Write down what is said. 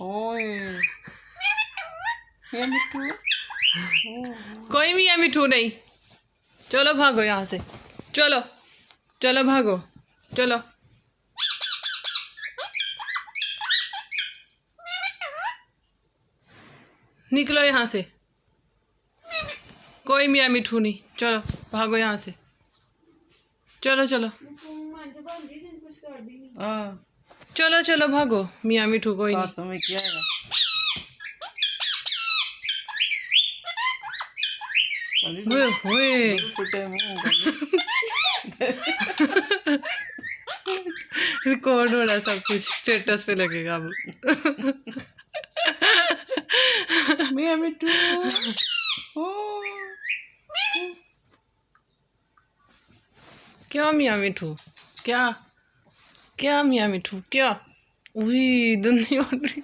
ओए ये मिट्टू। कोई मियाँ मिठू नहीं। चलो भागो यहाँ से। चलो चलो भागो। चलो निकलो यहाँ से। कोई मियाँ मिठू नहीं। चलो भागो यहाँ से। चलो चलो चलो चलो भागो। मियाँ मिठू कोई नहीं। में क्या है? ओए ओए फुटे मुंह रिकॉर्ड हो रहा है सब कुछ। स्टेटस पे लगेगा अब। मियाँ मिट्टू। क्या मियाँ मिठू? क्या क्या मियाँ मिठू? क्या? उही दंदी उड़ रही।